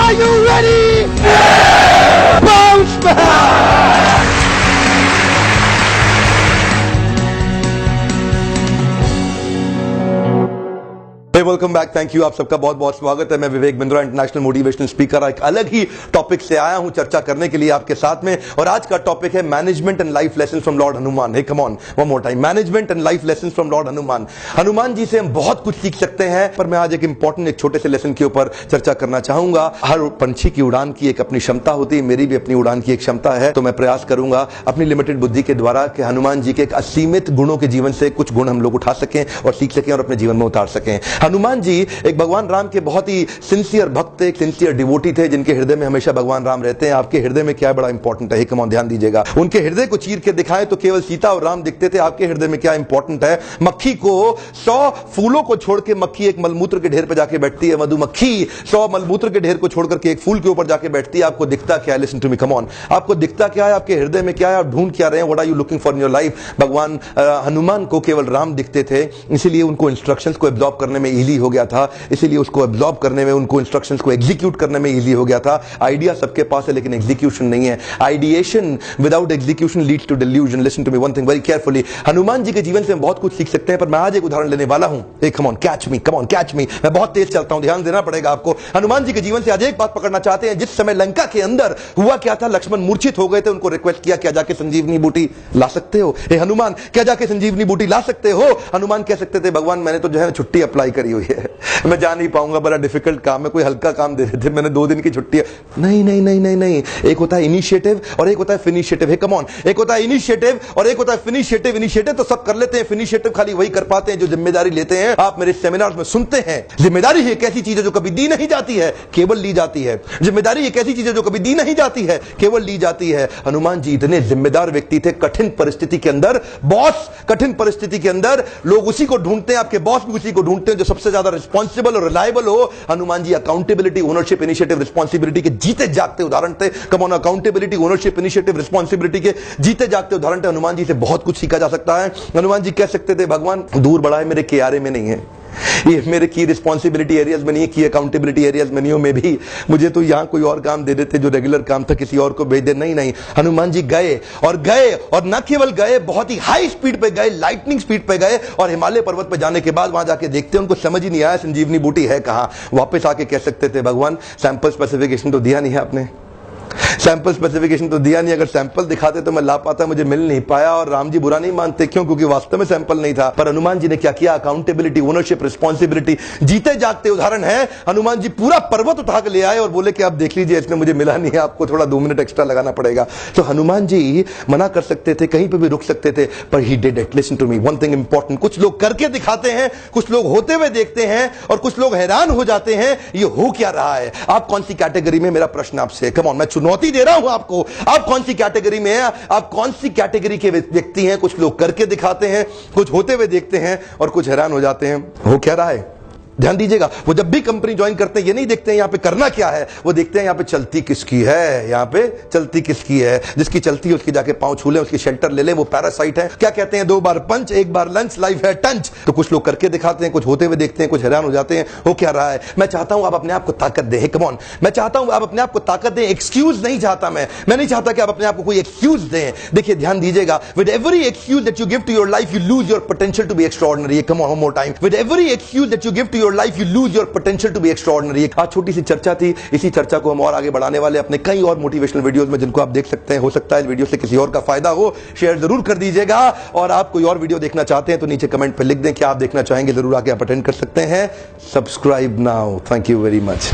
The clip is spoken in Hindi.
Are you ready? Bounce back! Welcome back, thank you. आप सबका बहुत बहुत स्वागत है। मैं Vivek Bindra, international motivational speaker, एक अलग ही टॉपिक से आया हूं चर्चा करने के लिए आपके साथ में। और आज का टॉपिक है management and life lesson from Lord Hanuman. Hey come on, one more time, management and life lesson from Lord Hanuman. Hanuman ji से हम बहुत कुछ सीख सकते हैं, पर मैं आज एक इंपॉर्टेंट, एक छोटे से लेसन के ऊपर चर्चा करना चाहूंगा। हर पंछी की उड़ान की एक अपनी क्षमता होती है, मेरी भी अपनी उड़ान की एक क्षमता है। तो मैं प्रयास करूंगा अपनी लिमिटेड बुद्धि के द्वारा कि हनुमान जी के एक असीमित गुणों के जीवन से कुछ गुण हम लोग उठा सकें और सीख सकें और अपने जीवन में उतार सकें। हनुमान जी एक भगवान राम के बहुत ही सिंसियर भक्त थे, एक सिंसियर डिवोटी थे, जिनके हृदय में हमेशा भगवान राम रहते हैं। आपके हृदय में क्या बड़ा इंपॉर्टेंट है, कम ऑन, ध्यान दीजिएगा। उनके हृदय को चीर के दिखाएं तो केवल सीता और राम दिखते थे। आपके हृदय में क्या इंपॉर्टेंट है? मक्खी को 100 फूलों को छोड़ के मक्खी एक मलमूत्र के ढेर पर जाके बैठती है। मधुमक्खी 100 मलमूत्र के ढेर को छोड़कर के एक फूल के ऊपर जाके बैठती है। आपको दिखता क्या है? Listen to me, come on. आपको दिखता क्या है? आपके हृदय में क्या है? आप ढूंढ क्या रहे हैं? What are you looking for in your life? भगवान हनुमान को केवल राम दिखते थे, इसीलिए उनको इंस्ट्रक्शंस को एब्जॉर्ब करने में इजी हो गया था, इसीलिए उसको एब्जॉर्ब करने में, उनको इंस्ट्रक्शंस को एग्जीक्यूट करने में इजी हो गया था। आइडिया सबके पास है लेकिन एग्जीक्यूशन नहीं है। Ideation without execution leads to delusion. Listen to me one thing very carefully. Hanuman ji के जीवन से हम बहुत कुछ सीख सकते हैं, पर मैं आज एक उदाहरण लेने वाला हूं। एक come on, catch me, come on, catch मी। मैं बहुत तेज चलता हूं, ध्यान देना पड़ेगा आपको। हनुमान जी के जीवन से आज एक बात पकड़ना चाहते हैं। जिस समय लंका के अंदर हुआ क्या था, लक्ष्मण मूर्छित हो गए थे, उनको रिक्वेस्ट किया, क्या जाके संजीवनी बूटी ला सकते हो? हे हनुमान, क्या जाके संजीवनी बूटी ला सकते हो? हनुमान कह सकते थे, भगवान मैंने तो जो है छुट्टी अप्लाई करी हुई है, मैं जा नहीं पाऊंगा, बड़ा डिफिकल्ट काम है, कोई हल्का काम दे देते, मैंने 2 दिन की छुट्टी है। नहीं नहीं नहीं नहीं नहीं, एक होता है इनिशिएटिव और एक होता है फिनिशिएटिव। हे कम ऑन, एक होता है इनिशिएटिव और एक होता है फिनिशिएटिव। इनिशिएटिव तो सब कर लेते हैं, फिनिशिएटिव खाली वही कर पाते हैं जो जिम्मेदारी लेते हैं। आप मेरे सेमिनार्स में सुनते हैं, जिम्मेदारी एक ऐसी चीज है जो कभी दी नहीं जाती है, केवल ली जाती है। जिम्मेदारी एक ऐसी चीज है जो कभी दी नहीं जाती है, केवल ली जाती है। हनुमान जी इतने जिम्मेदार व्यक्ति थे। कठिन परिस्थिति के अंदर बॉस, कठिन परिस्थिति के अंदर लोग उसी को ढूंढते हैं, आपके बॉस भी उसी को ढूंढते हैं जो सबसे ज्यादा रिस्पॉन्सिबल और रिलायबल हो। Hanuman ji accountability, ownership, initiative, responsibility के जीते जागते उदाहरण थे। Come on, accountability, ownership, initiative, responsibility के जीते जागते उदाहरण थे। हनुमान जी से बहुत कुछ सीखा जा सकता है। हनुमान जी कह सकते थे, भगवान दूर बड़ा है, मेरे कियारे में नहीं है, ये मेरे की रिस्पांसिबिलिटी एरियाज में नहीं है, की अकाउंटेबिलिटी एरियाज में नहीं हो। मैं भी, मुझे तो यहां कोई और काम दे देते जो रेगुलर काम था, किसी और को भेज दे। नहीं नहीं, हनुमान जी गए और न केवल गए, बहुत ही हाई स्पीड पे गए, लाइटनिंग स्पीड पे गए। और हिमालय पर्वत पे जाने के बाद वहां जाके देखते, उनको समझ ही नहीं आया संजीवनी बूटी है कहां। वापस आके कह सकते थे, भगवान सैंपल स्पेसिफिकेशन तो दिया नहीं है आपने, सैंपल स्पेसिफिकेशन तो दिया नहीं, अगर सैंपल दिखाते तो मैं ला पाता, मुझे मिल नहीं पाया। और राम जी बुरा नहीं मानते, क्यों? क्योंकि वास्तव में सैंपल नहीं था। पर हनुमान जी ने क्या किया? अकाउंटेबिलिटी, ओनरशिप, रिस्पांसिबिलिटी, जीते जागते उदाहरण है। हनुमान जी पूरा पर्वत उठा के ले आए और बोले कि आप देख लीजिए, इसमें मुझे मिला नहीं है, आपको थोड़ा 2 मिनट एक्स्ट्रा लगाना पड़ेगा। तो हनुमान जी मना कर सकते थे, कहीं पर भी रुक सकते थे, पर he did it. Listen to me, one thing important. कुछ लोग करके दिखाते हैं, कुछ लोग होते हुए देखते हैं, और कुछ लोग हैरान हो जाते हैं ये हो क्या रहा है। आप कौन सी कैटेगरी में? मेरा प्रश्न आपसे, कम ऑन, मैं चुनौती दे रहा हूं आपको। आप कौन सी कैटेगरी में हैं? आप कौन सी कैटेगरी के व्यक्ति हैं? कुछ लोग करके दिखाते हैं, कुछ होते हुए देखते हैं, और कुछ हैरान हो जाते हैं हो क्या रहा है। ध्यान दीजिएगा, वो जब भी कंपनी ज्वाइन करते हैं, ये नहीं देखते हैं यहां पे करना क्या है, वो देखते हैं यहां पे चलती किसकी है, यहां पे चलती किसकी है। जिसकी चलती है उसकी जाके पांव छू ले, उसकी शेल्टर ले ले, वो पैरासाइट है। क्या कहते हैं? 2 बार पंच, 1 बार लंच, लाइफ है टंच। तो कुछ लोग करके दिखाते हैं, कुछ होते हुए देखते हैं, कुछ हैरान हो जाते हैं हो क्या रहा है। मैं चाहता हूं आप अपने आप को ताकत दें। कम ऑन, मैं चाहता हूं आप अपने आप को ताकत दें। एक्सक्यूज नहीं चाहता मैं नहीं चाहता कि आप अपने आप को कोई एक्सक्यूज दें। देखिए ध्यान दीजिएगा, with every excuse that you give to your life, you lose your potential to be extraordinary. Come on, one more time, with every excuse that you give to your life, you lose your potential to be extraordinary. आज छोटी सी चर्चा थी, इसी चर्चा को हम और आगे बढ़ाने वाले अपने कई और मोटिवेशनल वीडियोस में, जिनको आप देख सकते हैं। हो सकता है इस वीडियो से किसी और का फायदा हो, शेयर जरूर कर दीजिएगा। और आप कोई और वीडियो देखना चाहते हैं तो नीचे कमेंट पे लिख दें कि आप देखना चाहेंगे, जरूर आके आप अटेंड कर सकते हैं। Subscribe now. Thank you very much.